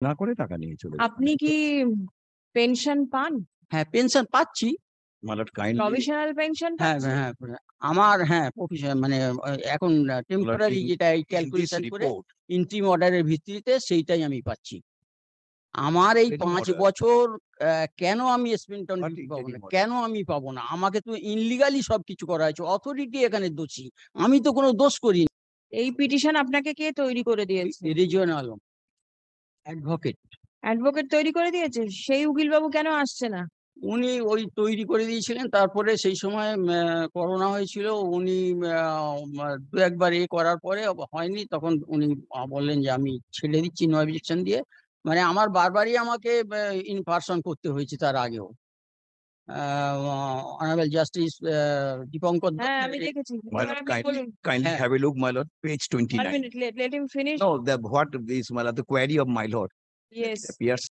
না করে টাকা নিয়ে চলে যান। আপনি কি পেনশন পান? হ্যাঁ, পেনশন পাচ্ছি। My lord, kindly, provisional pension হ্যাঁ, পাচ্ছেন? হ্যাঁ, আমার প্রফেশন মানে এখন my lord, টেম্পোরারি যেটা এই in this ক্যালকুলেশন করে report, ইন্টারিম অর্ডারের ভিত্তিতে সেইটাই আমি পাচ্ছি। আমার এই Interim ৫ order. বছর কেন আমি স্পেন্টন What ডিউটি পাবো না? interim order? কেন আমি পাবো না? আমাকে তো ইনলিগালি সবকিছু করা হয়েছে। অথরিটি এখানে দোষী। আমি তো কোনো দোষ করিনি। এই পিটিশন আপনাকে কে তৈরি করে দিয়েছে? রিজওয়ান আলম, অ্যাডভোকেট। অ্যাডভোকেট তৈরি করে দিয়েছে? সেই উকিল বাবু কেন আসছে না? উনি ওই তৈরি করে দিয়েছিলেন। তারপরে সেই সময় করোনা হয়েছিল। উনি ২-১ বার করার পরে হয়নি। তখন উনি বললেন যে, "আমি ছেড়ে দিচ্ছি নো অবজেকশন দিয়ে।" মানে আমার বারবারই আমাকে ইন পারসন করতে হয়েছে তার আগেও। অনারেবল জাস্টিস দীপঙ্কর হ্যাঁ, দত্ত আমি দেখেছি। My এবার lord, আপনি বলুন। kindly হ্যাঁ। have a look, my lord, page 1 29. minute, let him finish. No, what is, my lord, the query of my lord. Yes. It appears